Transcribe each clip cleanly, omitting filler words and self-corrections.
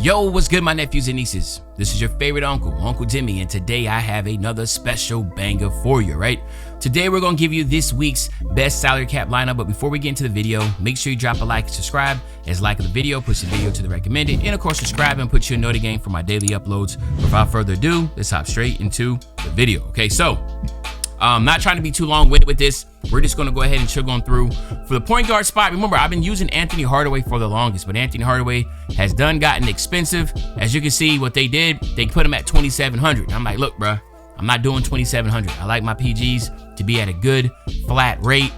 Yo, what's good, my nephews and nieces? This is your favorite uncle, Uncle Demi, and today I have another special banger for you, right? Today we're gonna give you this week's best salary cap lineup, but before we get into the video, make sure you drop a like and subscribe. As liking the video, push the video to the recommended, and of course subscribe and put your note again for my daily uploads. Without further ado, let's hop straight into the video. Okay, so not trying to be too long-winded with this. We're just going to go ahead and chill on through. For the point guard spot, remember, I've been using Anthony Hardaway for the longest, but Anthony Hardaway has gotten expensive. As you can see, what they did, they put him at 2,700. I'm like, look, bruh, I'm not doing 2,700. I like my PGs to be at a good flat rate.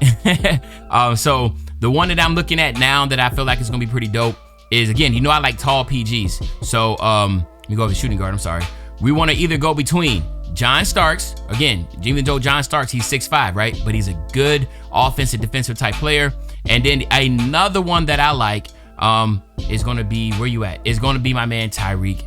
So the one that I'm looking at now that I feel like is going to be pretty dope is, again, you know I like tall PGs. So let me go over the shooting guard. I'm sorry. We want to either go between John Starks, again, even though John Starks, he's 6'5", right? But he's a good offensive, defensive type player. And then another one that I like is going to be, where you at? Is going to be my man Tyreke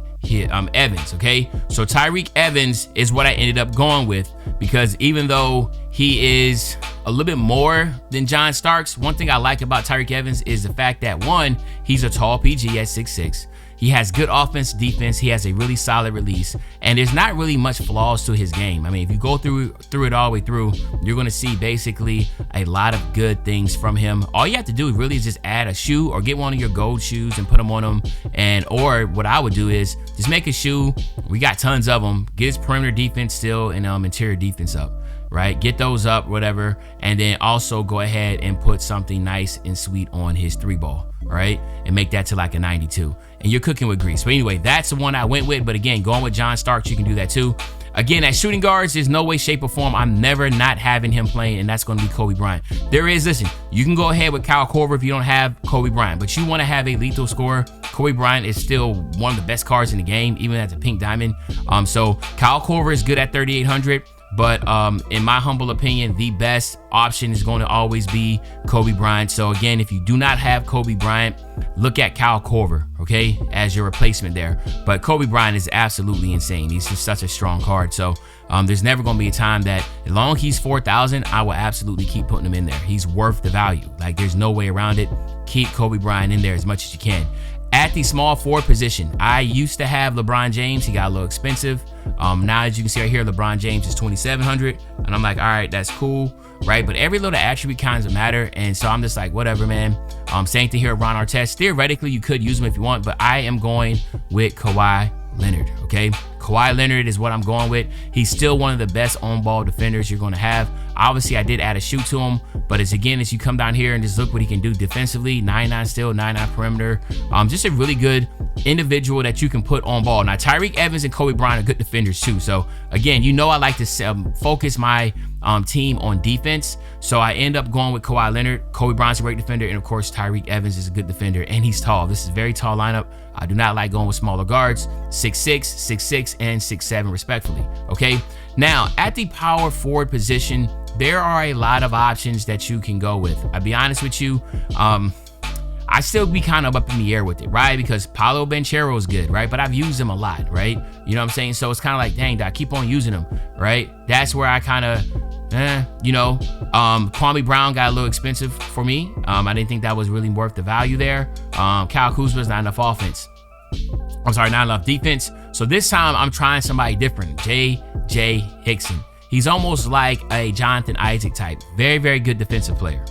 Evans, okay? So Tyreke Evans is what I ended up going with, because even though he is a little bit more than John Starks, one thing I like about Tyreke Evans is the fact that, one, he's a tall PG at 6'6". He has good offense, defense. He has a really solid release, and there's not really much flaws to his game. I mean, if you go through it all the way through, you're going to see basically a lot of good things from him. All you have to do really is just add a shoe or get one of your gold shoes and put them on him. And or what I would do is just make a shoe. We got tons of them. Get his perimeter defense still and interior defense up. Right, get those up, whatever, and then also go ahead and put something nice and sweet on his 3-ball, right, and make that to like a 92, and you're cooking with grease. But anyway, that's the one I went with. But again, going with John Starks, you can do that too. Again, at shooting guards, there's no way, shape, or form I'm never not having him playing, and that's going to be Kobe Bryant. Listen, you can go ahead with Kyle Korver if you don't have Kobe Bryant, but you want to have a lethal scorer. Kobe Bryant is still one of the best cards in the game, even as a pink diamond. So Kyle Korver is good at 3,800. But in my humble opinion, the best option is going to always be Kobe Bryant. So again, if you do not have Kobe Bryant, look at Kyle Korver, okay, as your replacement there. But Kobe Bryant is absolutely insane. He's just such a strong card. So there's never going to be a time that, as long as he's 4,000, I will absolutely keep putting him in there. He's worth the value. Like, there's no way around it. Keep Kobe Bryant in there as much as you can. At the small forward position, I used to have LeBron James. He got a little expensive. Now, as you can see right here, LeBron James is 2,700, and I'm like, all right, that's cool, right? But every little attribute kinds of matter, and so I'm just like, whatever, man. Same thing here, Ron Artest. Theoretically, you could use him if you want, but I am going with Kawhi Leonard, okay? Kawhi Leonard is what I'm going with. He's still one of the best on-ball defenders you're going to have. Obviously, I did add a shoot to him, but as you come down here and just look what he can do defensively, 9'9" still, 9'9" perimeter. Just a really good individual that you can put on ball. Now, Tyreke Evans and Kobe Bryant are good defenders too. So again, you know I like to focus my team on defense. So I end up going with Kawhi Leonard. Kobe Bryant's a great defender, and of course, Tyreke Evans is a good defender, and he's tall. This is a very tall lineup. I do not like going with smaller guards, 6'6", 6'6", and 6'7", respectfully, okay? Now, at the power forward position, there are a lot of options that you can go with. I'll be honest with you, I still be kind of up in the air with it, right? Because Paolo Banchero is good, right? But I've used him a lot, right? You know what I'm saying? So it's kind of like, dang, I keep on using him, right? That's where I kind of, Kwame Brown got a little expensive for me. I didn't think that was really worth the value there. Kyle Kuzma's not enough offense. I'm sorry, not enough defense. So this time I'm trying somebody different. J.J. Hickson. He's almost like a Jonathan Isaac type. Very, very good defensive player.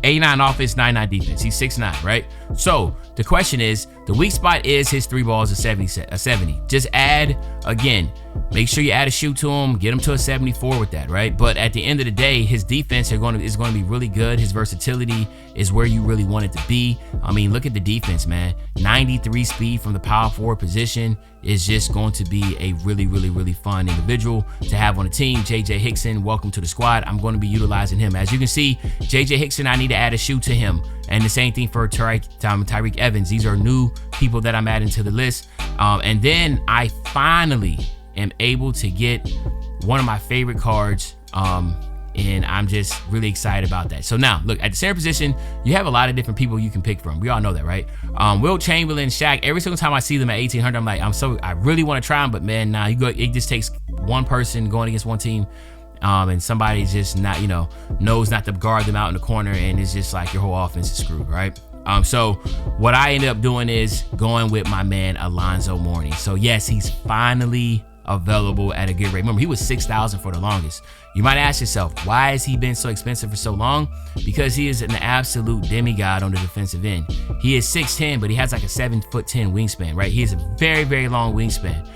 89 offense, 99 defense. He's 6'9", right? So the question is, the weak spot is his 3 balls a 70. Just add, again, make sure you add a shoot to him, get him to a 74 with that, right? But at the end of the day, his defense is going to be really good. His versatility is where you really want it to be. I mean, look at the defense, man. 93 speed from the power forward position is just going to be a really, really, really fun individual to have on the team. J.J. Hickson, welcome to the squad. I'm going to be utilizing him. As you can see, J.J. Hickson, I need to add a shoe to him. And the same thing for Tyreke Evans. These are new people that I'm adding to the list. And then I finally am able to get one of my favorite cards. And I'm just really excited about that. So now, look, at the center position, you have a lot of different people you can pick from. We all know that, right? Wilt Chamberlain, Shaq, every single time I see them at 1,800, I'm like, I really want to try them, but man, nah, it just takes one person going against one team. And somebody's just not, knows not to guard them out in the corner, and it's just like your whole offense is screwed, right? So what I ended up doing is going with my man Alonzo Mourning. So yes, he's finally available at a good rate. Remember, he was 6,000 for the longest. You might ask yourself, why has he been so expensive for so long? Because he is an absolute demigod on the defensive end. He is 6'10", but he has like a 7'10" wingspan, right? He has a very, very long wingspan.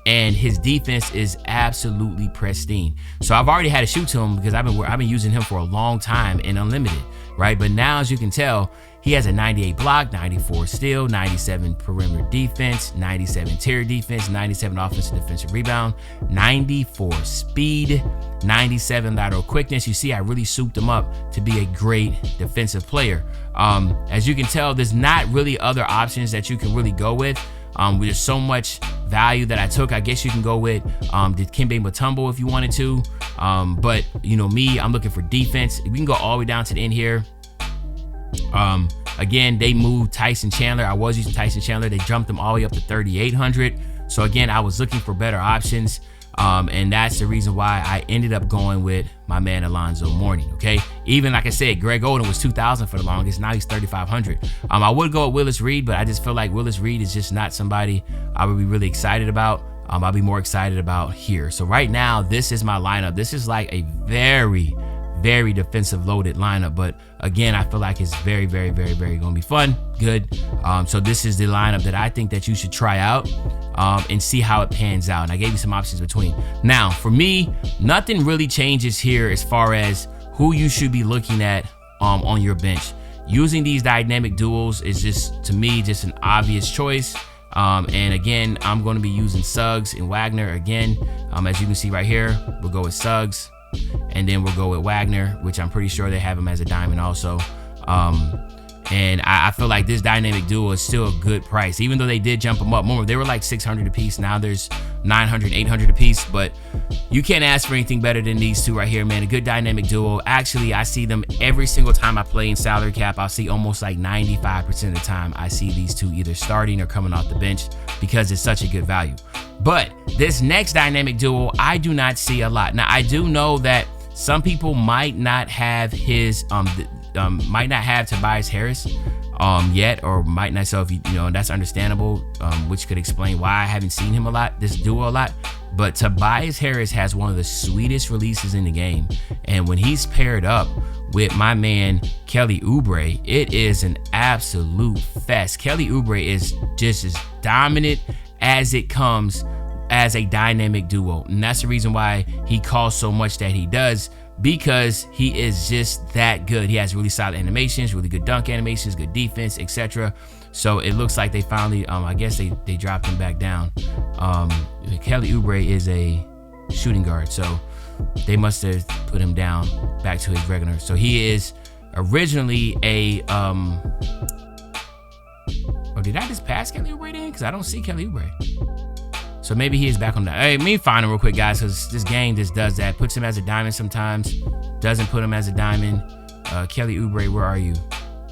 And his defense is absolutely pristine. So I've already had to shoot to him because I've been using him for a long time in unlimited, right? But now, as you can tell, he has a 98 block, 94 steal, 97 perimeter defense, 97 interior defense, 97 offensive defensive rebound, 94 speed, 97 lateral quickness. You see, I really souped him up to be a great defensive player. As you can tell, there's not really other options that you can really go with. There's so much value that I took. I guess you can go with Dikembe Mutombo if you wanted to. But you know me, I'm looking for defense. We can go all the way down to the end here. Again, they moved Tyson Chandler. I was using Tyson Chandler. They jumped him all the way up to 3,800. So again, I was looking for better options. And that's the reason why I ended up going with my man Alonzo Mourning, okay? Even like I said, Greg Oden was 2,000 for the longest. Now he's 3,500. I would go with Willis Reed, but I just feel like Willis Reed is just not somebody I would be really excited about. I'll be more excited about here. So right now, this is my lineup. This is like a very, very defensive loaded lineup, but again, I feel like it's very, very, very, very gonna be fun, good. So this is the lineup that I think that you should try out and see how it pans out. And I gave you some options between. Now, for me, nothing really changes here as far as who you should be looking at on your bench. Using these dynamic duels is just, to me, just an obvious choice. And again, I'm going to be using Suggs and Wagner again. As you can see right here, we'll go with Suggs. And then we'll go with Wagner, which I'm pretty sure they have him as a diamond also. And I feel like this dynamic duo is still a good price, even though they did jump them up more. They were like 600 a piece. Now there's 900, 800 a piece, but you can't ask for anything better than these two right here, man. A good dynamic duo. Actually, I see them every single time I play in salary cap. I'll see almost like 95% of the time I see these two either starting or coming off the bench because it's such a good value. But this next dynamic duo, I do not see a lot. Now, I do know that some people might not have his, might not have Tobias Harris yet, or might not. So if you know, that's understandable, which could explain why I haven't seen him a lot, this duo a lot. But Tobias Harris has one of the sweetest releases in the game, and when he's paired up with my man Kelly Oubre, it is an absolute fest. Kelly Oubre is just as dominant as it comes as a dynamic duo, and that's the reason why he costs so much that he does, because he is just that good. He has really solid animations, really good dunk animations, good defense, etc. So it looks like they finally, I guess they dropped him back down. Kelly Oubre is a shooting guard, so they must have put him down back to his regular. So he is originally a, oh, did I just pass Kelly Oubre then? Because I don't see Kelly Oubre. So maybe he is back on that. Hey, let me find him real quick, guys, because this game just does that. Puts him as a diamond sometimes. Doesn't put him as a diamond. Kelly Oubre, where are you?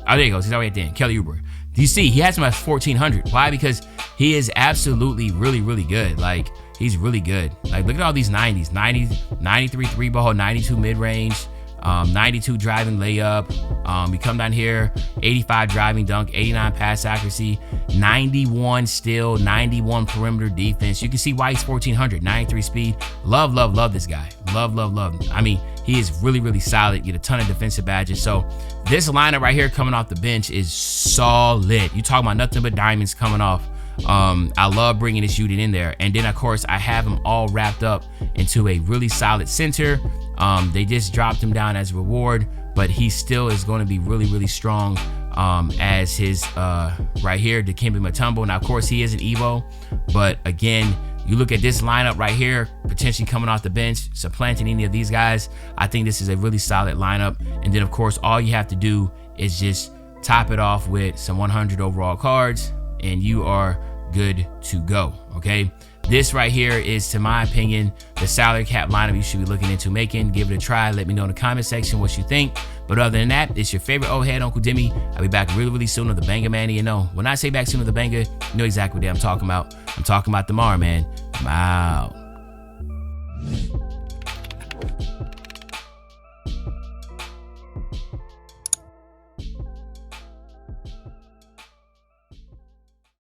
Oh, there he goes. He's already at the end. Kelly Oubre. Do you see? He has him at 1,400. Why? Because he is absolutely really, really good. Like, he's really good. Like, look at all these 90s. 93 three ball, 92 mid-range, 92 driving layup. We come down here, 85 driving dunk, 89 pass accuracy, 91 steal, 91 perimeter defense. You can see why he's 1,400, 93 speed. Love, love, love this guy. Love, love, love. I mean, he is really, really solid. Get a ton of defensive badges. So this lineup right here coming off the bench is solid. You talking about nothing but diamonds coming off. I love bringing this unit in there. And then, of course, I have them all wrapped up into a really solid center. They just dropped him down as a reward, but he still is going to be really, really strong as his right here, Dikembe Mutombo. Now, of course, he is an Evo, but again, you look at this lineup right here, potentially coming off the bench, supplanting any of these guys. I think this is a really solid lineup. And then, of course, all you have to do is just top it off with some 100 overall cards, and you are good to go, okay? This right here is, to my opinion, the salary cap lineup you should be looking into making. Give it a try. Let me know in the comment section what you think. But other than that, it's your favorite old head, Uncle Demi. I'll be back really, really soon with the Banger Man. You know, when I say back soon with the Banger, you know exactly what I'm talking about. I'm talking about tomorrow, man. I'm out.